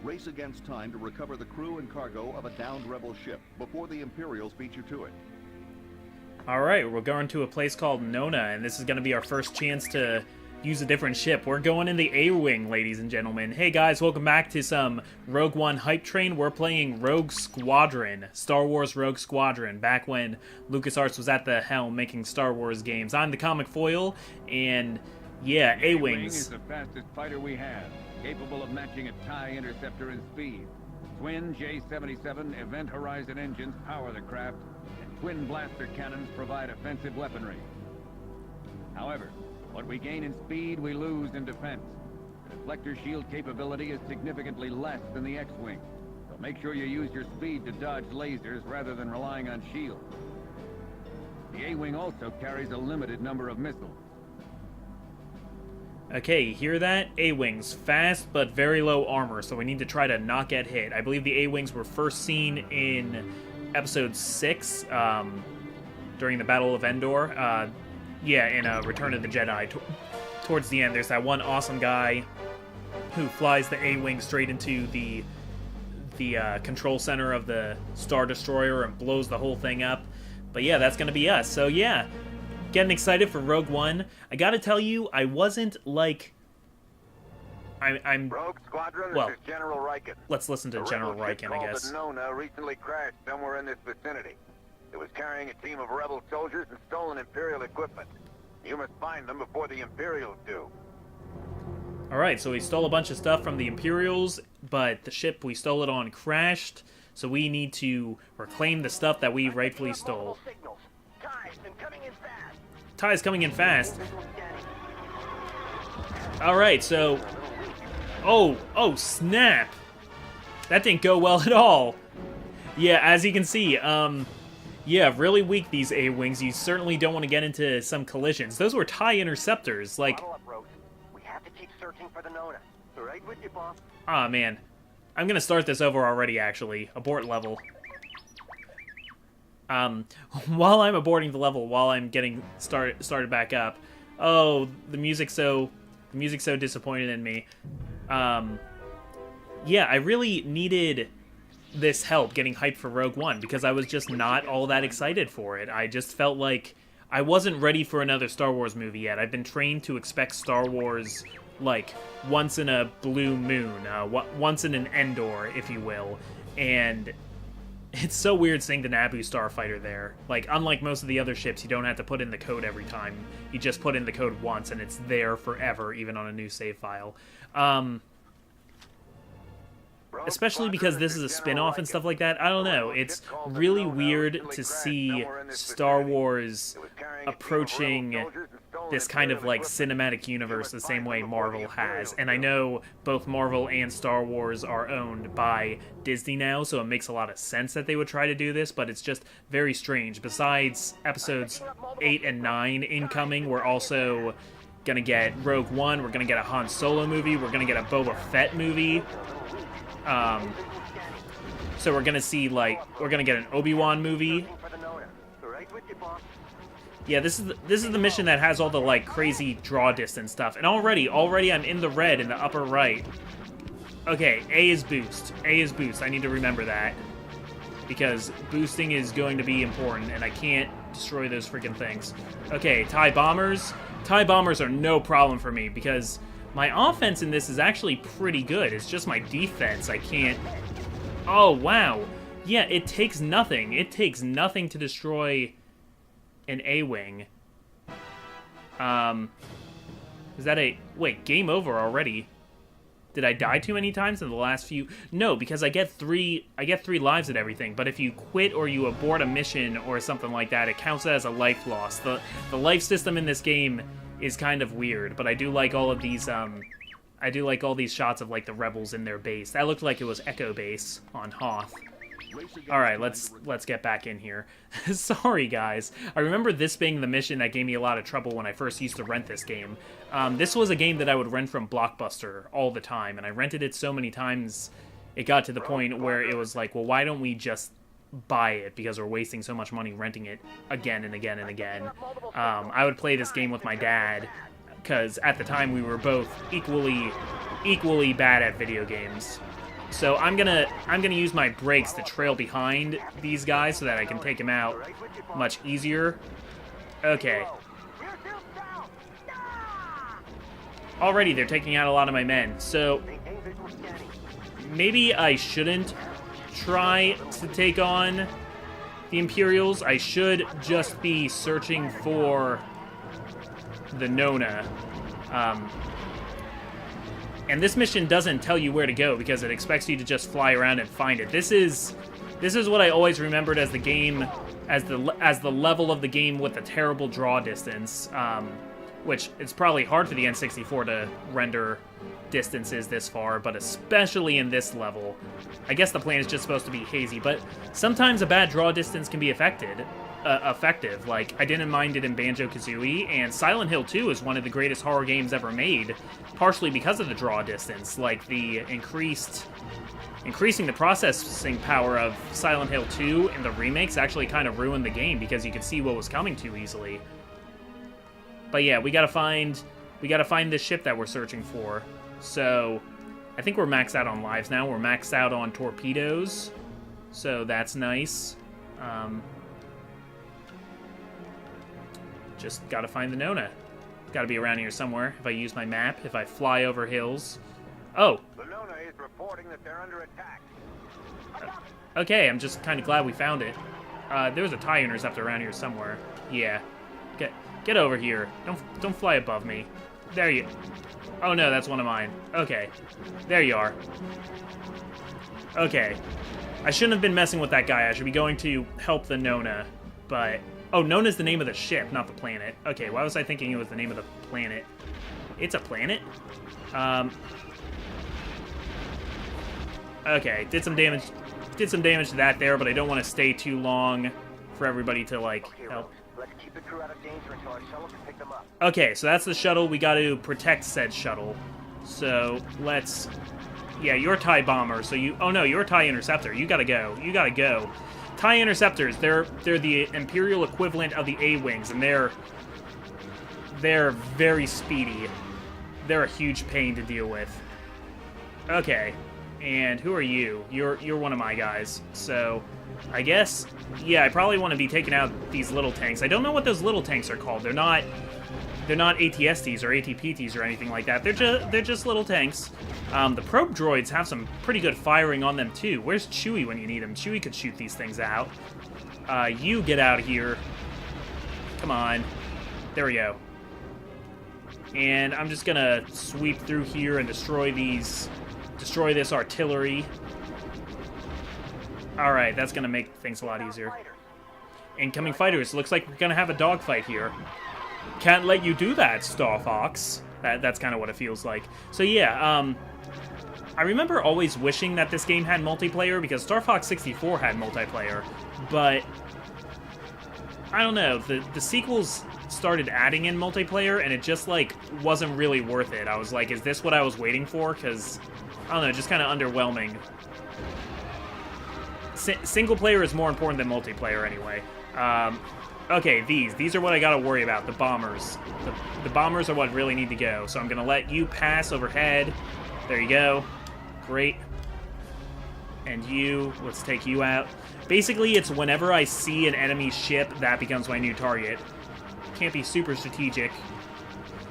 Race against time to recover the crew and cargo of a downed rebel ship before the Imperials beat you to it. Alright, we're going to a place called Nona, and this is going to be our first chance to use a different ship. We're going in the A-Wing, ladies and gentlemen. Hey guys, welcome back to some Rogue One hype train. We're playing Rogue Squadron, Star Wars Rogue Squadron, back when LucasArts was at the helm making Star Wars games. I'm the Comic Foil, and yeah, A-Wings. is the fastest fighter we have, capable of matching a TIE interceptor in speed. Twin J-77 Event Horizon engines power the craft, and twin blaster cannons provide offensive weaponry. However, what we gain in speed, we lose in defense. The deflector shield capability is significantly less than the X-Wing, so make sure you use your speed to dodge lasers rather than relying on shields. The A-Wing also carries a limited number of missiles. Okay, you hear that? A-Wings. Fast, but very low armor, so we need to try to not get hit. I believe the A-Wings were first seen in Episode 6, during the Battle of Endor. Yeah, in Return of the Jedi. Towards the end, there's that one awesome guy who flies the A-Wing straight into the control center of the Star Destroyer and blows the whole thing up. But yeah, that's gonna be us. So yeah, getting excited for Rogue One. I gotta tell you, I wasn't like... I'm Rogue Squadron, well, this is General Riken. Let's listen to General Riken, I guess. The Nona recently crashed somewhere in this vicinity. It was carrying a team of rebel soldiers and stolen Imperial equipment. You must find them before the Imperials do. Alright, so we stole a bunch of stuff from the Imperials, but the ship we stole it on crashed, so we need to reclaim the stuff that we rightfully stole. TIE's coming in fast. Alright, so... Oh, snap! That didn't go well at all. Yeah, as you can see, yeah, really weak, these A-Wings. You certainly don't want to get into some collisions. Those were TIE interceptors, like... We have to keep searching for the Nona. Right with you, boss. Aw, man. I'm gonna start this over already, actually. Abort level. While I'm aborting the level, while I'm getting started back up... Oh, the music's so disappointed in me. Yeah, I really needed this help getting hyped for Rogue One, because I was just not all that excited for it. I just felt like I wasn't ready for another Star Wars movie yet. I've been trained to expect Star Wars, like, once in a blue moon, once in an Endor, if you will, and it's so weird seeing the Naboo starfighter there. Like, unlike most of the other ships, you don't have to put in the code every time. You just put in the code once, and it's there forever, even on a new save file. Especially because this is a spin-off and stuff like that. I don't know. It's really weird to see Star Wars approaching this kind of, like, cinematic universe the same way Marvel has. And I know both Marvel and Star Wars are owned by Disney now, so it makes a lot of sense that they would try to do this, but it's just very strange. Besides Episodes 8 and 9 incoming, we're also gonna get Rogue One, we're gonna get a Han Solo movie, we're gonna get a Boba Fett movie. So we're gonna see, like, we're gonna get an Obi-Wan movie. Yeah, this is the mission that has all the, like, crazy draw distance stuff. And already I'm in the red in the upper right. Okay, A is boost. A is boost. I need to remember that. Because boosting is going to be important, and I can't destroy those freaking things. Okay, TIE bombers. TIE bombers are no problem for me, because my offense in this is actually pretty good. It's just my defense. I can't... Oh, wow. Yeah, it takes nothing. It takes nothing to destroy an A-Wing. Is that a... Wait, game over already. Did I die too many times in the last few... No, because I get three lives at everything. But if you quit or you abort a mission or something like that, it counts as a life loss. The life system in this game is kind of weird, but I do like all of these, I do like all these shots of, like, the rebels in their base. That looked like it was Echo Base on Hoth. Alright, let's get back in here. Sorry, guys. I remember this being the mission that gave me a lot of trouble when I first used to rent this game. This was a game that I would rent from Blockbuster all the time, and I rented it so many times it got to the point where it was like, well, why don't we just buy it, because we're wasting so much money renting it again and again and again. I would play this game with my dad, because at the time we were both equally bad at video games. So I'm gonna use my brakes to trail behind these guys so that I can take them out much easier. Okay. Already they're taking out a lot of my men, so maybe I shouldn't try to take on the Imperials. I should just be searching for the Nona. And this mission doesn't tell you where to go because it expects you to just fly around and find it. This is what I always remembered as the game, as the level of the game with the terrible draw distance, which it's probably hard for the N64 to render distances this far, but especially in this level. I guess the plan is just supposed to be hazy, but sometimes a bad draw distance can be effective. Like, I didn't mind it in Banjo-Kazooie, and Silent Hill 2 is one of the greatest horror games ever made, partially because of the draw distance. Like, the increasing the processing power of Silent Hill 2 in the remakes actually kind of ruined the game because you could see what was coming too easily. But yeah, we gotta find this ship that we're searching for. So, I think we're maxed out on lives now. We're maxed out on torpedoes, so that's nice. Just gotta find the Nona. Gotta be around here somewhere. If I use my map, if I fly over hills. Oh! The Nona is reporting that they're under attack. Okay, I'm just kind of glad we found it. There's a TIE interceptor around here somewhere. Yeah. Get over here. Don't fly above me. There you... Oh no, that's one of mine. Okay. There you are. Okay. I shouldn't have been messing with that guy. I should be going to help the Nona. But... Oh, Nona's the name of the ship, not the planet. Okay, why was I thinking it was the name of the planet? It's a planet? Okay, did some damage to that there, but I don't want to stay too long for everybody to, like, help. Let's keep the crew out of danger until our shuttle can pick them up. Okay, so that's the shuttle. We got to protect said shuttle. So, let's... Yeah, you're TIE Bomber, so you... Oh no, you're TIE Interceptor. You gotta go. You gotta go. TIE Interceptors, they're the Imperial equivalent of the A-Wings, and they're very speedy. They're a huge pain to deal with. Okay, and who are you? You're one of my guys. So, I guess, yeah, I probably want to be taking out these little tanks. I don't know what those little tanks are called. They're not AT-ATs or AT-ATs or anything like that. They're just little tanks. The probe droids have some pretty good firing on them too. Where's Chewie when you need him? Chewie could shoot these things out. You get out of here. Come on. There we go. And I'm just gonna sweep through here and destroy this artillery. Alright, that's gonna make things a lot easier. Incoming fighters. Looks like we're gonna have a dogfight here. Can't let you do that, Star Fox. That's kind of what it feels like. So yeah, I remember always wishing that this game had multiplayer because Star Fox 64 had multiplayer, but I don't know. The sequels started adding in multiplayer, and it just, like, wasn't really worth it. I was like, is this what I was waiting for? Because, I don't know, just kind of underwhelming. Single player is more important than multiplayer anyway. Okay, these are what I gotta worry about, the bombers. The bombers are what really need to go, so I'm gonna let you pass overhead. There you go. Great. And you, let's take you out. Basically, it's whenever I see an enemy ship, that becomes my new target. Can't be super strategic.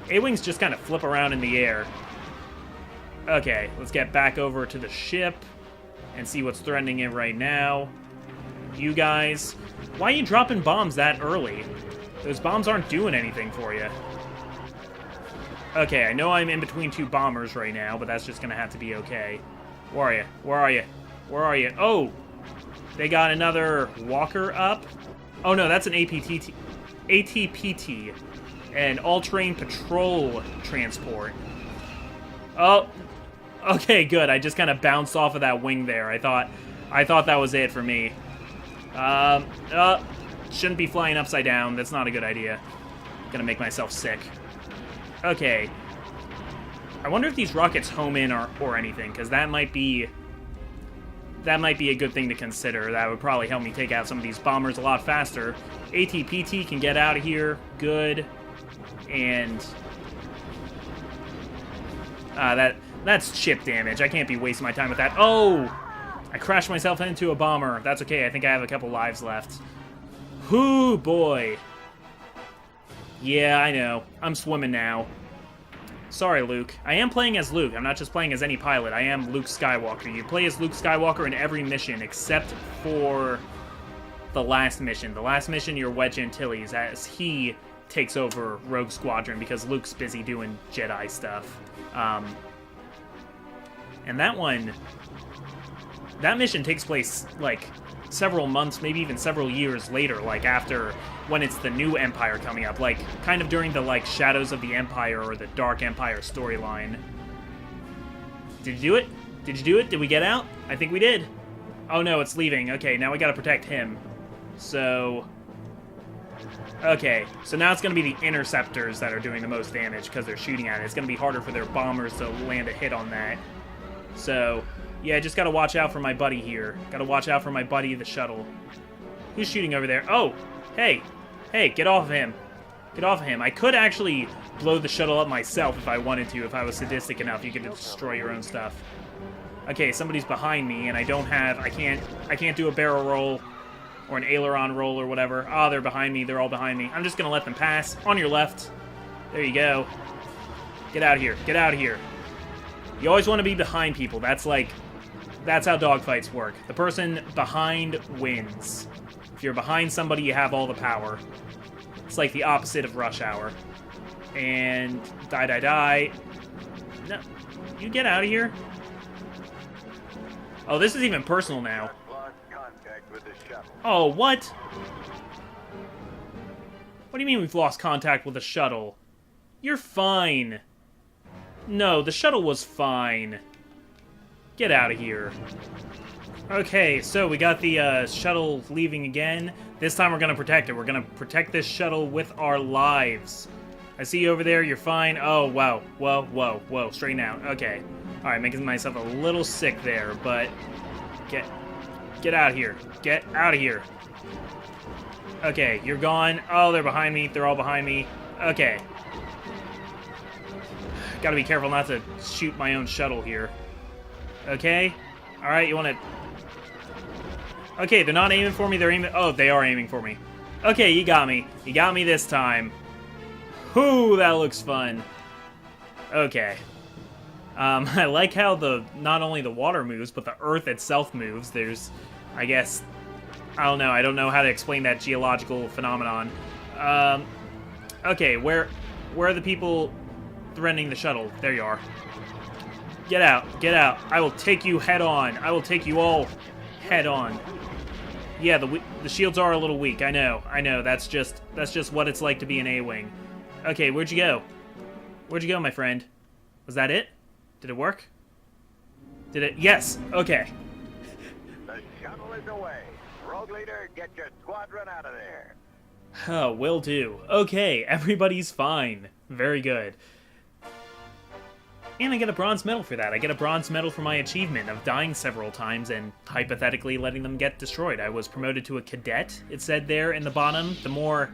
A-Wings just kind of flip around in the air. Okay, let's get back over to the ship and see what's threatening it right now. You guys, why are you dropping bombs that early? Those bombs aren't doing anything for you. Okay, I know I'm in between two bombers right now, but that's just gonna have to be okay. Where are you? Where are you? Where are you? Oh! They got another walker up. Oh no, that's an AT-PT. An all-terrain patrol transport. Oh! Okay, good. I just kind of bounced off of that wing there. I thought that was it for me. Shouldn't be flying upside down. That's not a good idea. Gonna make myself sick. Okay. I wonder if these rockets home in or anything, because that might be a good thing to consider. That would probably help me take out some of these bombers a lot faster. AT-PT can get out of here. Good. And that That's chip damage. I can't be wasting my time with that. Oh! I crashed myself into a bomber. That's okay. I think I have a couple lives left. Whoo, boy. Yeah, I know. I'm swimming now. Sorry, Luke. I am playing as Luke. I'm not just playing as any pilot. I am Luke Skywalker. You play as Luke Skywalker in every mission except for the last mission. The last mission, you're Wedge Antilles as he takes over Rogue Squadron because Luke's busy doing Jedi stuff. And that one... That mission takes place, like, several months, maybe even several years later, like, after... when it's the new Empire coming up, like, kind of during the, like, Shadows of the Empire or the Dark Empire storyline. Did you do it? Did you do it? Did we get out? I think we did. Oh no, it's leaving. Okay, now we gotta protect him. So... Okay, so now it's gonna be the interceptors that are doing the most damage because they're shooting at it. It's gonna be harder for their bombers to land a hit on that. So, yeah, just gotta watch out for my buddy here. Gotta watch out for my buddy, the shuttle. Who's shooting over there? Oh! Hey! Hey, get off of him. Get off of him. I could actually blow the shuttle up myself if I wanted to, if I was sadistic enough. You could destroy your own stuff. Okay, somebody's behind me, and I don't have... I can't do a barrel roll or an aileron roll or whatever. Oh, they're behind me. They're all behind me. I'm just gonna let them pass. On your left. There you go. Get out of here. Get out of here. You always want to be behind people. That's like... That's how dogfights work. The person behind wins. If you're behind somebody, you have all the power. It's like the opposite of Rush Hour. And... Die. No. You get out of here. Oh, this is even personal now. Lost contact with the shuttle. Oh, what? What do you mean we've lost contact with the shuttle? You're fine. No, the shuttle was fine. Get out of here. Okay, so we got the shuttle leaving again. This time we're going to protect it. We're going to protect this shuttle with our lives. I see you over there. You're fine. Oh, wow. Whoa. Straighten out. Okay. All right, making myself a little sick there, but get out of here. Get out of here. Okay, you're gone. Oh, they're behind me. They're all behind me. Okay. Gotta be careful not to shoot my own shuttle here. Okay. All right, you want to... Okay, they're not aiming for me. They're aiming... Oh, they are aiming for me. Okay, you got me. You got me this time. Whoo, that looks fun. Okay. I like how not only the water moves, but the Earth itself moves. There's, I guess... I don't know. I don't know how to explain that geological phenomenon. Okay, where are the people threatening the shuttle? There you are. Get out. Get out. I will take you head on. I will take you all head on. Yeah, the shields are a little weak. I know. That's just what it's like to be an A-Wing. Okay, where'd you go? Where'd you go, my friend? Was that it? Did it work? Did it? Yes. Okay. The shuttle is away. Rogue leader, get your squadron out of there. Oh, will do. Okay, everybody's fine. Very good. And I get a bronze medal for that. I get a bronze medal for my achievement of dying several times and hypothetically letting them get destroyed. I was promoted to a cadet, it said there in the bottom. The more...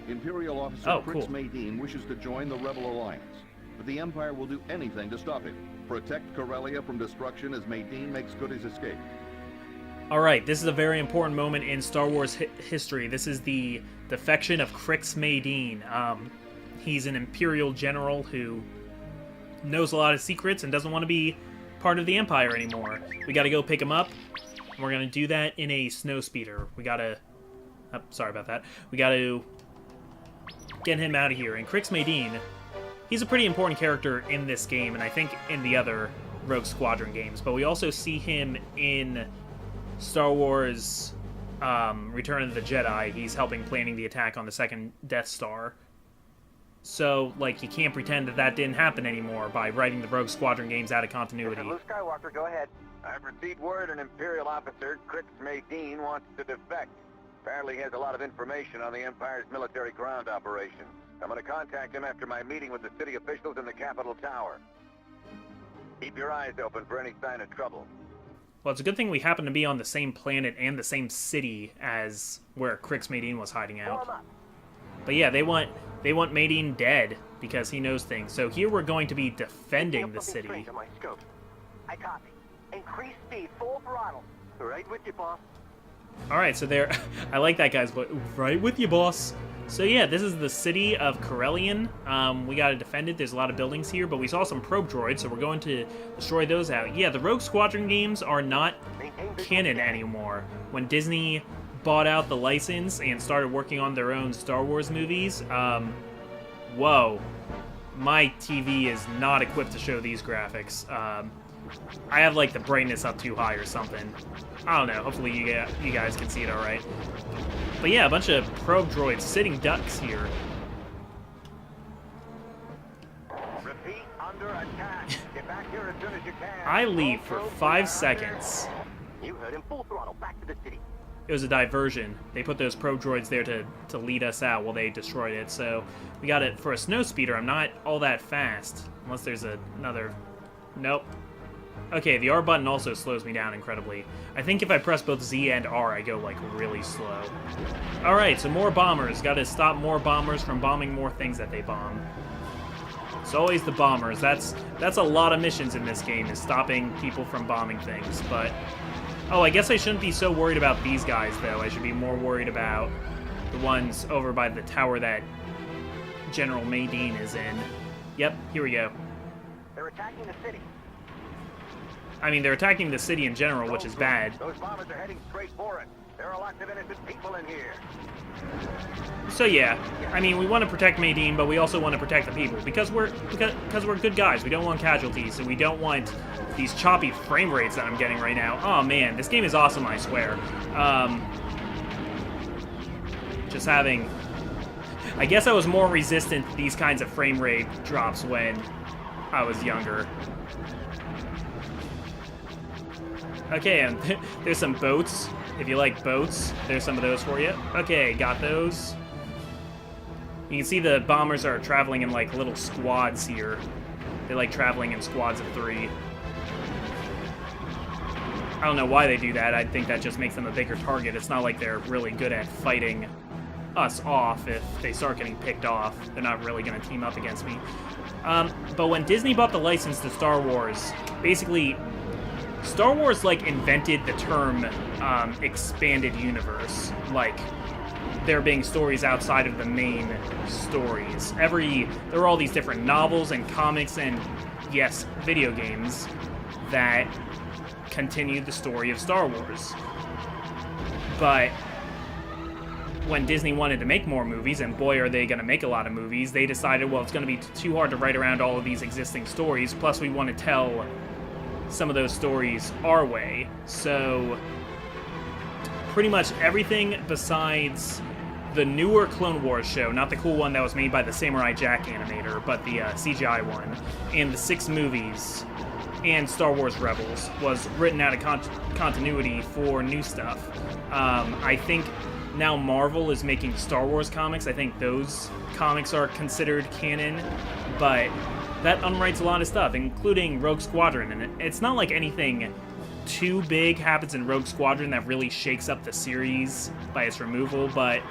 Imperial officer Crix Madine wishes to join the Rebel Alliance, but the Empire will do anything to stop him. Protect Corellia from destruction as Madine makes good his escape. Alright, this is a very important moment in Star Wars history. This is the defection of Crix Madine. He's an Imperial general who knows a lot of secrets and doesn't want to be part of the Empire anymore. We gotta go pick him up, and we're gonna do that in a snowspeeder. We gotta... Oh, sorry about that. We gotta get him out of here. And Crix Madine, he's a pretty important character in this game, and I think in the other Rogue Squadron games, but we also see him in Star Wars Return of the Jedi. He's helping planning the attack on the second Death Star. So, like, you can't pretend that didn't happen anymore by writing the Rogue Squadron games out of continuity. Luke Skywalker, go ahead. I've received word an Imperial officer, Crix Madine, wants to defect. Apparently he has a lot of information on the Empire's military ground operations. I'm going to contact him after my meeting with the city officials in the Capitol Tower. Keep your eyes open for any sign of trouble. Well, it's a good thing we happen to be on the same planet and the same city as where Crix Madine was hiding out. But yeah, they want Madine dead. because he knows things. So here we're going to be defending the city. On my scope. I copy. Increase speed, full throttle. Right with you, boss. Alright, so there... I like that guy's voice. Right with you, boss. So yeah, this is the city of Corellian. We gotta defend it. There's a lot of buildings here, but we saw some probe droids, so we're going to destroy those out. Yeah, the Rogue Squadron games are not canon anymore. When Disney bought out the license and started working on their own Star Wars movies, whoa. My TV is not equipped to show these graphics. I have, like, the brightness up too high or something. I don't know. Hopefully you guys can see it all right. But yeah, a bunch of probe droids, sitting ducks here. Repeat, under attack. Get back here as soon as you can. I leave for 5 seconds. You heard him. Full throttle. Back to the city. It was a diversion. They put those probe droids there to lead us out while they destroyed it. So we got it for a snow speeder. I'm not all that fast. Unless there's another... Nope. Okay, the R button also slows me down incredibly. I think if I press both Z and R, I go, like, really slow. Alright, so more bombers. Gotta stop more bombers from bombing more things that they bomb. It's always the bombers. That's a lot of missions in this game, is stopping people from bombing things, but... Oh, I guess I shouldn't be so worried about these guys, though. I should be more worried about the ones over by the tower that General Maydean is in. Yep, here we go. They're attacking the city. I mean, they're attacking the city in general, which is bad. Those bombers are heading straight for it. There are lots of innocent people in here. So yeah, I mean, we want to protect Maydean, but we also want to protect the people because we're good guys. We don't want casualties, and we don't want these choppy frame rates that I'm getting right now. Oh man, this game is awesome, I swear. Just having... I guess I was more resistant to these kinds of frame rate drops when I was younger. Okay, and there's some boats. If you like boats, there's some of those for you. Okay, got those. You can see the bombers are traveling in, like, little squads here. They like traveling in squads of 3. I don't know why they do that. I think that just makes them a bigger target. It's not like they're really good at fighting us off if they start getting picked off. They're not really going to team up against me. But when Disney bought the license to Star Wars, basically... Star Wars, like, invented the term expanded universe. Like, there being stories outside of the main stories. There are all these different novels and comics and, yes, video games that continue the story of Star Wars. But when Disney wanted to make more movies, and boy are they going to make a lot of movies, they decided, well, it's going to be too hard to write around all of these existing stories, plus we want to tell some of those stories our way. So pretty much everything besides the newer Clone Wars show, not the cool one that was made by the Samurai Jack animator, but the CGI one, and the 6 movies, and Star Wars Rebels, was written out of continuity for new stuff. I think now Marvel is making Star Wars comics. I think those comics are considered canon, but that unwrites a lot of stuff, including Rogue Squadron, and it's not like anything too big happens in Rogue Squadron that really shakes up the series by its removal, but,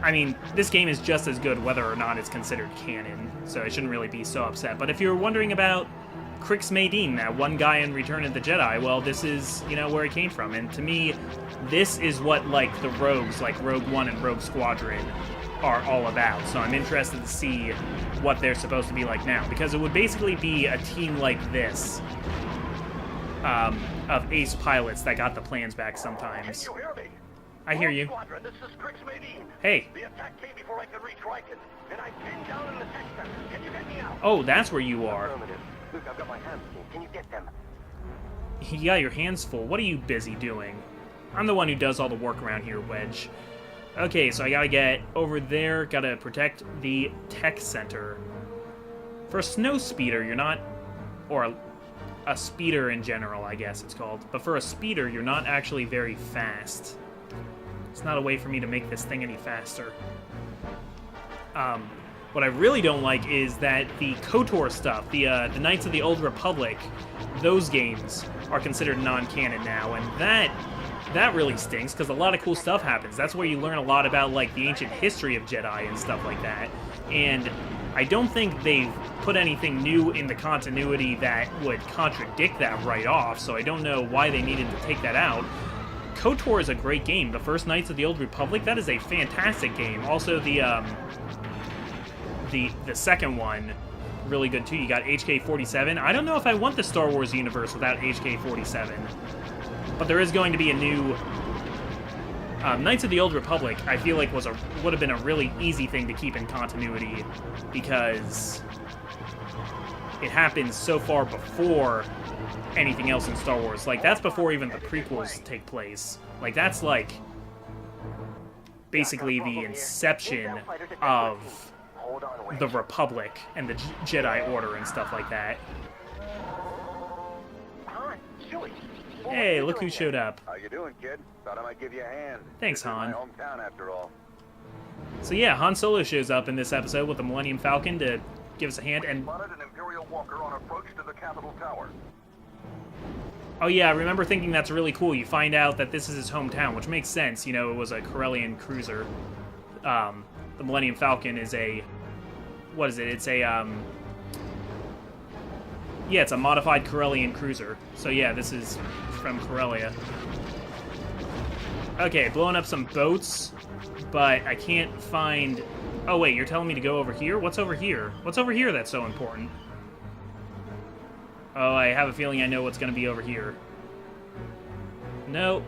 I mean, this game is just as good whether or not it's considered canon, so I shouldn't really be so upset. But if you're wondering about Crix Maydean, that one guy in Return of the Jedi, well, this is, you know, where he came from, and to me, this is what, like, the Rogues, like Rogue One and Rogue Squadron, are all about. So I'm interested to see what they're supposed to be like now, because it would basically be a team like this of ace pilots that got the plans back sometimes. Can you hear me? I hear you. Squadron, this is Crix Maydean. Hey. The attack came before I could reach Riken, and I pinned down in the tech center. Can you get me out? Oh, that's where you are. Affirmative. Luke, I've got my hands full. Can you get them? You got your hands full. What are you busy doing? I'm the one who does all the work around here, Wedge. Okay, so I gotta get over there, gotta protect the tech center. For a snow speeder, you're not... Or a speeder in general, I guess it's called. But for a speeder, you're not actually very fast. It's not a way for me to make this thing any faster. What I really don't like is that the KOTOR stuff, the Knights of the Old Republic, those games are considered non-canon now, and that really stinks, because a lot of cool stuff happens. That's where you learn a lot about, like, the ancient history of Jedi and stuff like that. And I don't think they've put anything new in the continuity that would contradict that right off, so I don't know why they needed to take that out. KOTOR is a great game. The first Knights of the Old Republic, that is a fantastic game. Also, the second one, really good too. You got HK-47. I don't know if I want the Star Wars universe without HK-47, but there is going to be a new Knights of the Old Republic. I feel like would have been a really easy thing to keep in continuity because it happened so far before anything else in Star Wars. Like, that's before even the prequels take place. Like, that's like basically the inception of the Republic and the Jedi Order and stuff like that. Hey, look who showed up. How you doing, kid? Thought I might give you a hand. Thanks, This is Han. my hometown, after all. So yeah, Han Solo shows up in this episode with the Millennium Falcon to give us a hand, and Spotted an Imperial walker on approach to the Capitol Tower. oh yeah, I remember thinking that's really cool. You find out that this is his hometown, which makes sense. You know, it was a Corellian cruiser. The Millennium Falcon is a... what is it? It's a, yeah, it's a modified Corellian cruiser. So yeah, this is from Corellia. Okay, blowing up some boats, but I can't find... oh wait, you're telling me to go over here? What's over here? What's over here that's so important? Oh, I have a feeling I know what's going to be over here. No.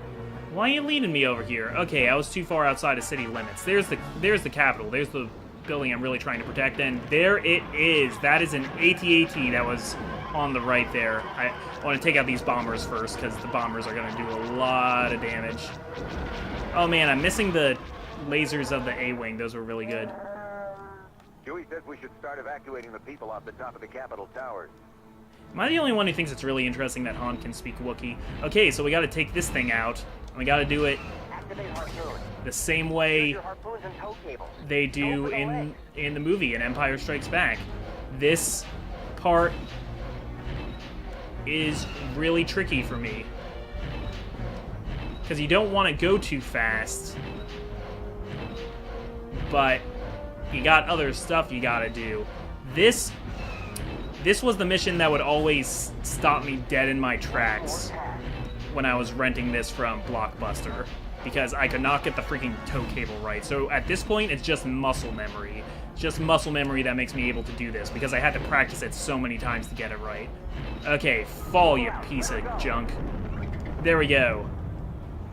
Why are you leading me over here? Okay, I was too far outside of city limits. There's the Capitol. There's the building I'm really trying to protect, and there it is. That is an AT-AT that was on the right there. I want to take out these bombers first, because the bombers are going to do a lot of damage. Oh man, I'm missing the lasers of the A-Wing. Those were really good. Chewie says we should start evacuating the people off the top of the Capitol Towers. Am I the only one who thinks it's really interesting that Han can speak Wookiee? Okay, so we gotta take this thing out, and we gotta do it the same way they do in the movie, in Empire Strikes Back. This part is really tricky for me, because you don't want to go too fast, but you got other stuff you gotta do. This was the mission that would always stop me dead in my tracks when I was renting this from Blockbuster, because I could not get the freaking tow cable right. So at this point, it's just muscle memory. It's just muscle memory that makes me able to do this, because I had to practice it so many times to get it right. Okay, fall, you piece of junk. There we go.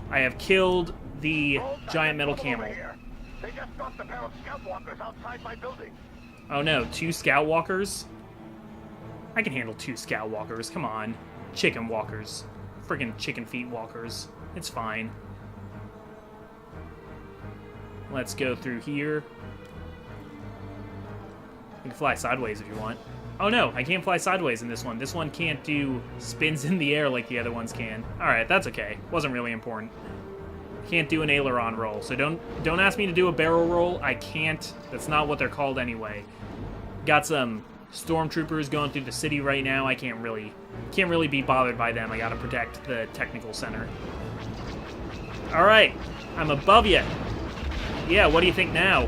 I have killed the giant metal camel. They just stopped a pair of scout walkers outside my building. Oh no, 2 scout walkers? I can handle 2 scout walkers, come on. Chicken walkers. Friggin' chicken feet walkers. It's fine. Let's go through here. You can fly sideways if you want. Oh no, I can't fly sideways in this one. This one can't do spins in the air like the other ones can. Alright, that's okay. Wasn't really important. Can't do an aileron roll, so don't ask me to do a barrel roll. I can't. That's not what they're called anyway. Got some stormtroopers going through the city right now. I can't really be bothered by them. I gotta protect the technical center. Alright, I'm above you. Yeah, what do you think now?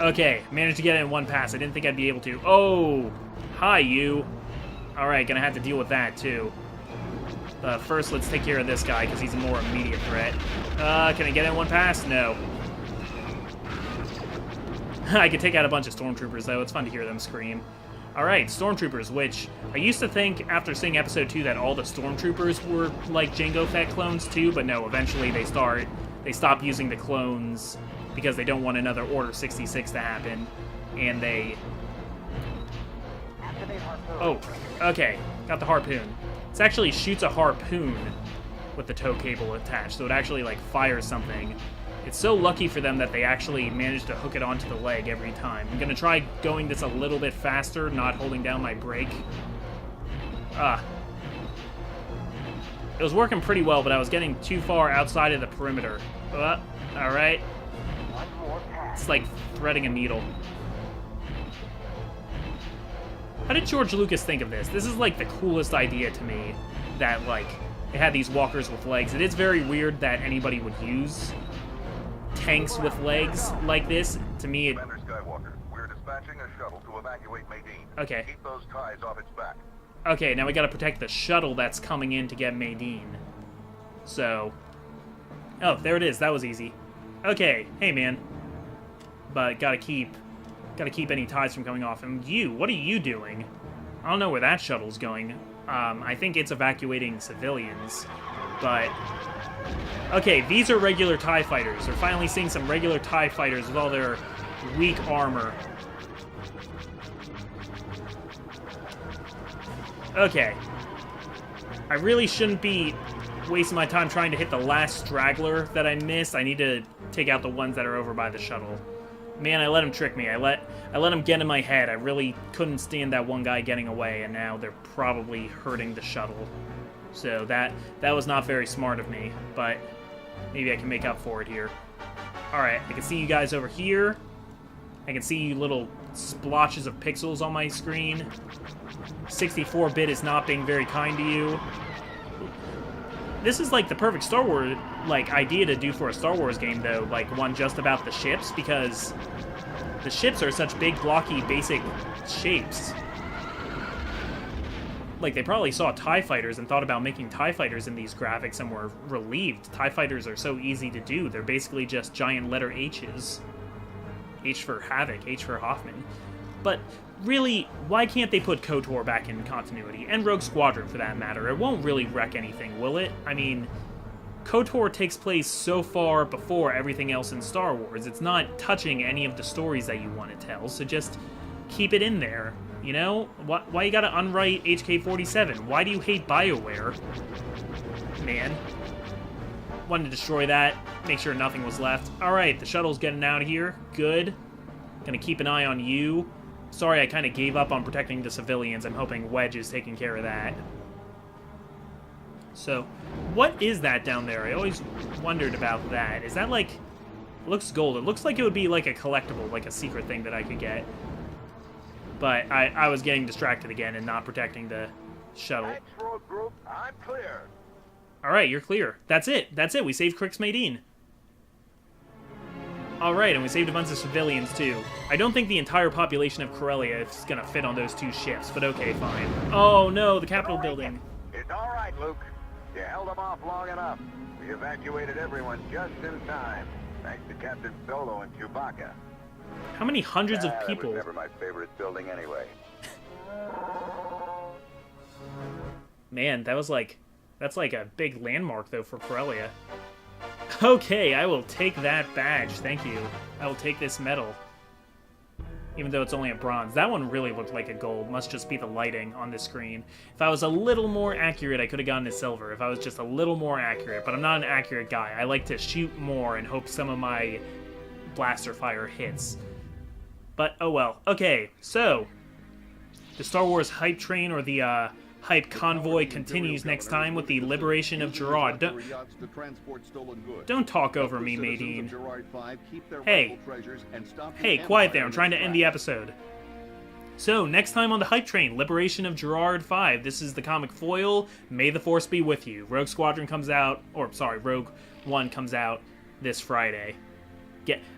Okay, managed to get it in one pass. I didn't think I'd be able to. Oh, hi you. Alright, gonna have to deal with that too. First, let's take care of this guy, because he's a more immediate threat. Can I get in one pass? No. I could take out a bunch of stormtroopers, though. It's fun to hear them scream. Alright, stormtroopers, which I used to think, after seeing episode 2, that all the stormtroopers were like Jango Fett clones, too, but no, eventually they stop using the clones because they don't want another Order 66 to happen, and they... Oh, okay, got the harpoon. This actually shoots a harpoon with the tow cable attached, so it actually, like, fires something. It's so lucky for them that they actually managed to hook it onto the leg every time. I'm gonna try going this a little bit faster, not holding down my brake. It was working pretty well, but I was getting too far outside of the perimeter. Alright. It's like threading a needle. How did George Lucas think of this? This is like the coolest idea to me, that like it had these walkers with legs. It is very weird that anybody would use tanks with legs like this. To me, dispatching a shuttle to evacuate Medine. Okay. Keep those ties off its back. Okay, now we gotta protect the shuttle that's coming in to get Medine. So... Oh, there it is. That was easy. Okay, hey man. But gotta keep any ties from coming off. And you, what are you doing? I don't know where that shuttle's going. I think it's evacuating civilians. But... Okay, these are regular TIE fighters. We're finally seeing some regular TIE fighters with all their weak armor. Okay. I really shouldn't be wasting my time trying to hit the last straggler that I missed. I need to take out the ones that are over by the shuttle. Man, I let him trick me. I let him get in my head. I really couldn't stand that one guy getting away, and now they're probably hurting the shuttle. So that was not very smart of me, but maybe I can make up for it here. Alright, I can see you guys over here. I can see you little splotches of pixels on my screen. 64-bit is not being very kind to you. This is like the perfect Star Wars idea to do for a Star Wars game, though, like one just about the ships, because the ships are such big, blocky, basic shapes. Like, they probably saw TIE fighters and thought about making TIE fighters in these graphics and were relieved. TIE fighters are so easy to do. They're basically just giant letter H's. H for Havoc, H for Hoffman. But really, why can't they put KOTOR back in continuity? And Rogue Squadron, for that matter. It won't really wreck anything, will it? I mean, KOTOR takes place so far before everything else in Star Wars. It's not touching any of the stories that you want to tell, so just keep it in there. You know? Why you gotta unwrite HK-47? Why do you hate BioWare? Man. Wanted to destroy that. Make sure nothing was left. Alright, the shuttle's getting out of here. Good. Gonna keep an eye on you. Sorry, I kind of gave up on protecting the civilians. I'm hoping Wedge is taking care of that. So, what is that down there? I always wondered about that. Is that like... It looks gold. It looks like it would be like a collectible, like a secret thing that I could get. But I was getting distracted again and not protecting the shuttle. Thanks, Rogue Group. I'm clear. Alright, you're clear. That's it. That's it. We saved Crix Medine. Alright, and we saved a bunch of civilians, too. I don't think the entire population of Corellia is gonna fit on those two ships, but okay, fine. Oh, no, the Capitol building. It's all right, Luke. You held them off long enough. We evacuated everyone just in time, thanks to Captain Solo and Chewbacca. How many hundreds of people? That was never my favorite building anyway. Man, that's like a big landmark, though, for Corellia. Okay, I will take that badge, thank you. I will take this medal. Even though it's only a bronze. That one really looked like a gold. Must just be the lighting on the screen. If I was a little more accurate, I could have gotten a silver. If I was just a little more accurate. But I'm not an accurate guy. I like to shoot more and hope some of my blaster fire hits. But, oh well. Okay, so... The Star Wars hype train, or the, hype convoy continues next time with the liberation of Gerard. Don't talk over me, Medine. Hey, quiet there. I'm trying to end the episode. So, next time on the hype train, Liberation of Gerard 5. This is the comic foil. May the Force be with you. Rogue Squadron comes out, or sorry, Rogue One comes out this Friday.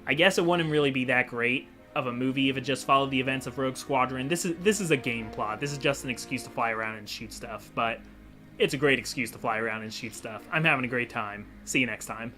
I guess it wouldn't really be that great of a movie if it just followed the events of Rogue Squadron. This is a game plot. This is just an excuse to fly around and shoot stuff, but it's a great excuse to fly around and shoot stuff. I'm having a great time. See you next time.